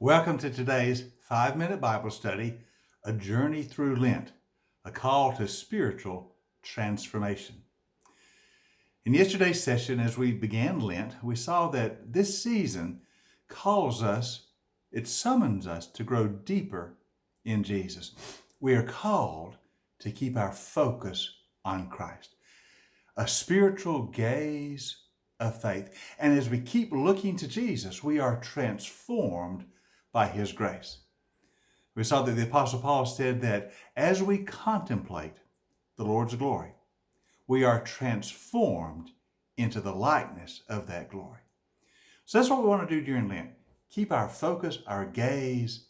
Welcome to today's 5-minute Bible study, A Journey Through Lent, a call to spiritual transformation. In yesterday's session, as we began Lent, we saw that this season it summons us to grow deeper in Jesus. We are called to keep our focus on Christ, a spiritual gaze of faith. And as we keep looking to Jesus, we are transformed by his grace. We saw that the Apostle Paul said that as we contemplate the Lord's glory, we are transformed into the likeness of that glory. So that's what we want to do during Lent. Keep our focus, our gaze,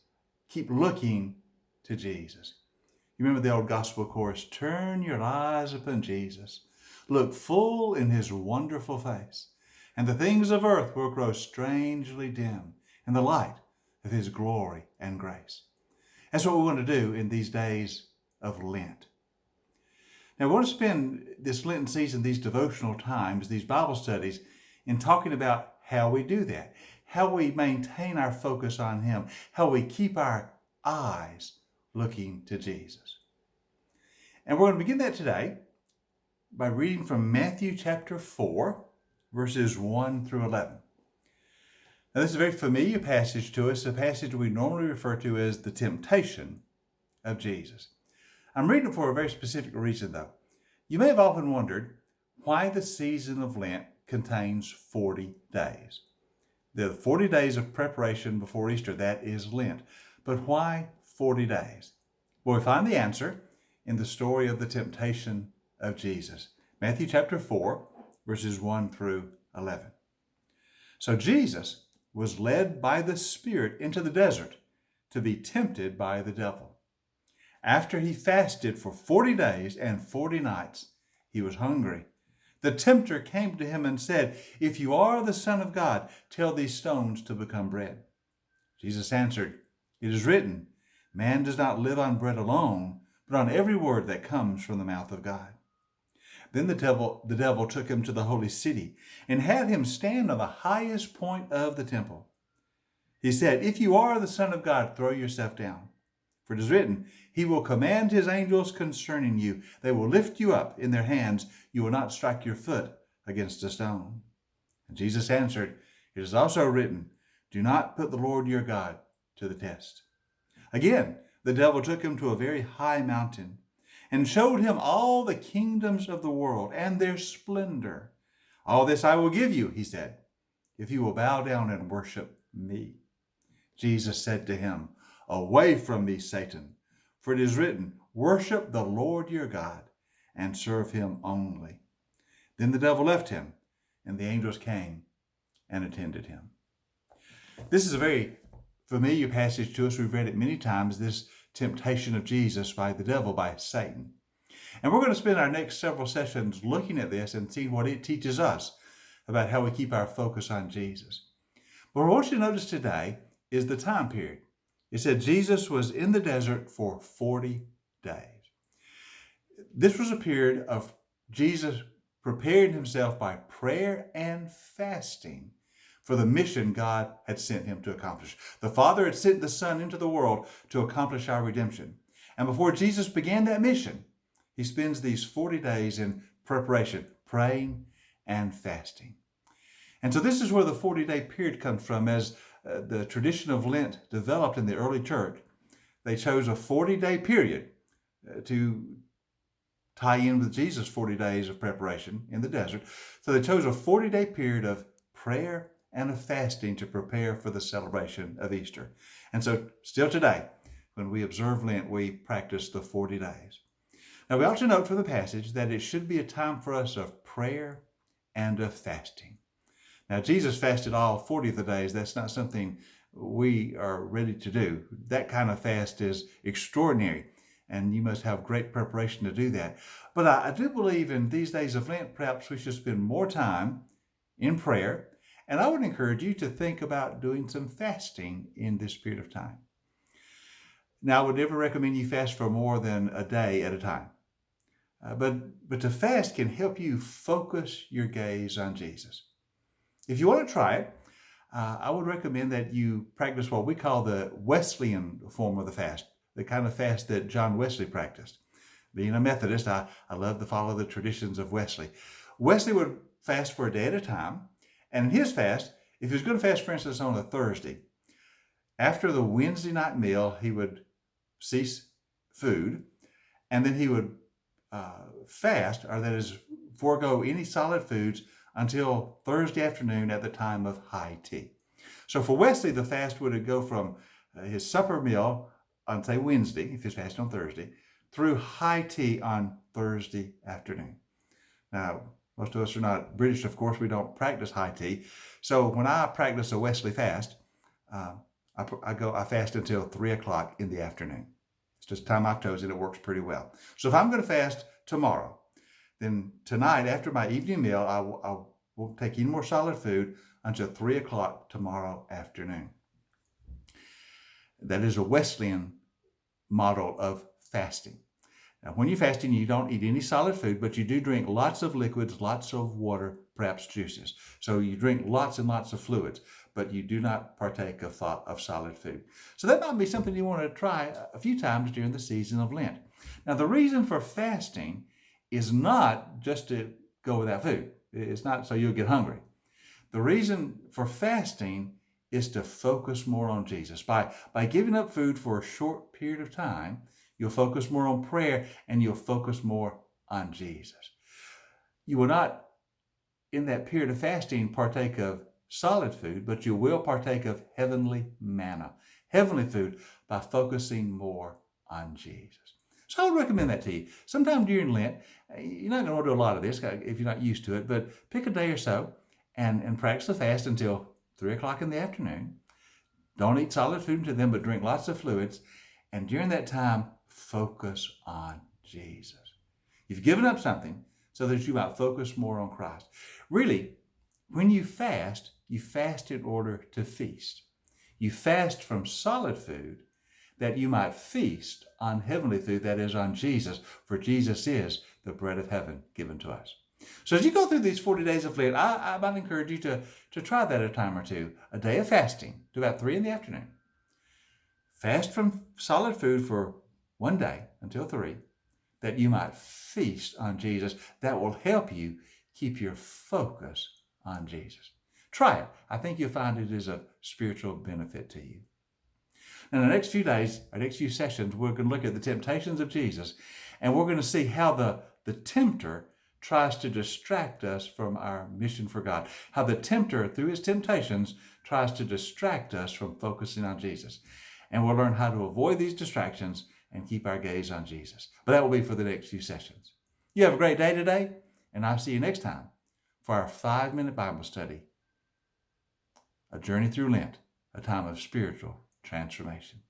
keep looking to Jesus. You remember the old gospel chorus, turn your eyes upon Jesus, look full in his wonderful face, and the things of earth will grow strangely dim in the light of his glory and grace. That's what we want to do in these days of Lent. Now, we want to spend this Lenten season, these devotional times, these Bible studies, in talking about how we do that, how we maintain our focus on him, how we keep our eyes looking to Jesus. And we're going to begin that today by reading from Matthew chapter 4, verses 1 through 11. Now, this is a very familiar passage to us, a passage we normally refer to as the temptation of Jesus. I'm reading it for a very specific reason, though. You may have often wondered why the season of Lent contains 40 days. There are 40 days of preparation before Easter. That is Lent. But why 40 days? Well, we find the answer in the story of the temptation of Jesus. Matthew chapter 4, verses 1 through 11. So Jesus was led by the Spirit into the desert to be tempted by the devil. After he fasted for 40 days and 40 nights, he was hungry. The tempter came to him and said, if you are the Son of God, tell these stones to become bread. Jesus answered, it is written, man does not live on bread alone, but on every word that comes from the mouth of God. Then the devil took him to the holy city and had him stand on the highest point of the temple. He said, if you are the Son of God, throw yourself down. For it is written, he will command his angels concerning you. They will lift you up in their hands. You will not strike your foot against a stone. And Jesus answered, it is also written, do not put the Lord your God to the test. Again, the devil took him to a very high mountain and showed him all the kingdoms of the world and their splendor. All this I will give you, he said, if you will bow down and worship me. Jesus said to him, away from me, Satan, for it is written, worship the Lord your God and serve him only. Then the devil left him, and the angels came and attended him. This is a very familiar passage to us. We've read it many times, this temptation of Jesus by the devil, by Satan. And we're going to spend our next several sessions looking at this and seeing what it teaches us about how we keep our focus on Jesus. But what I want you to notice today is the time period. It said Jesus was in the desert for 40 days. This was a period of Jesus preparing himself by prayer and fasting for the mission God had sent him to accomplish. The Father had sent the Son into the world to accomplish our redemption. And before Jesus began that mission, he spends these 40 days in preparation, praying and fasting. And so this is where the 40-day period comes from. As the tradition of Lent developed in the early church, they chose a 40-day period to tie in with Jesus' 40 days of preparation in the desert. So they chose a 40-day period of prayer and of fasting to prepare for the celebration of Easter. And so still today, when we observe Lent, we practice the 40 days. Now, we ought to note from the passage that it should be a time for us of prayer and of fasting. Now, Jesus fasted all 40 of the days. That's not something we are ready to do. That kind of fast is extraordinary, and you must have great preparation to do that. But I do believe in these days of Lent, perhaps we should spend more time in prayer, and I would encourage you to think about doing some fasting in this period of time. Now, I would never recommend you fast for more than a day at a time. But to fast can help you focus your gaze on Jesus. If you want to try it, I would recommend that you practice what we call the Wesleyan form of the fast, the kind of fast that John Wesley practiced. Being a Methodist, I love to follow the traditions of Wesley. Wesley would fast for a day at a time. And in his fast, if he was going to fast, for instance, on a Thursday, after the Wednesday night meal, he would cease food, and then he would fast, or that is, forego any solid foods until Thursday afternoon at the time of high tea. So for Wesley, the fast would go from his supper meal on, say, Wednesday, if he's fasting on Thursday, through high tea on Thursday afternoon. Now, most of us are not British, of course. We don't practice high tea. So when I practice a Wesley fast, I fast until 3 o'clock in the afternoon. It's just time I've chosen. It works pretty well. So if I'm going to fast tomorrow, then tonight after my evening meal, I won't take any more solid food until 3 o'clock tomorrow afternoon. That is a Wesleyan model of fasting. Now, when you're fasting, you don't eat any solid food, but you do drink lots of liquids, lots of water, perhaps juices. So you drink lots and lots of fluids, but you do not partake of solid food. So that might be something you want to try a few times during the season of Lent. Now, the reason for fasting is not just to go without food. It's not so you'll get hungry. The reason for fasting is to focus more on Jesus. By giving up food for a short period of time, you'll focus more on prayer and you'll focus more on Jesus. You will not, in that period of fasting, partake of solid food, but you will partake of heavenly manna, heavenly food, by focusing more on Jesus. So I would recommend that to you. Sometime during Lent, you're not going to do a lot of this if you're not used to it, but pick a day or so and practice the fast until 3 o'clock in the afternoon. Don't eat solid food until then, but drink lots of fluids. And during that time, focus on Jesus. You've given up something so that you might focus more on Christ. Really, when you fast in order to feast. You fast from solid food that you might feast on heavenly food, that is, on Jesus, for Jesus is the bread of heaven given to us. So as you go through these 40 days of Lent, I might encourage you to try that a time or two. A day of fasting to about 3 in the afternoon. Fast from solid food for one day until 3, that you might feast on Jesus. That will help you keep your focus on Jesus. Try it. I think you'll find it is of spiritual benefit to you. Now, in the next few days, our next few sessions, we're going to look at the temptations of Jesus, and we're going to see how the tempter tries to distract us from our mission for God. How the tempter, through his temptations, tries to distract us from focusing on Jesus. And we'll learn how to avoid these distractions and keep our gaze on Jesus. But that will be for the next few sessions. You have a great day today, and I'll see you next time for our 5-minute Bible study, A Journey Through Lent, a time of spiritual transformation.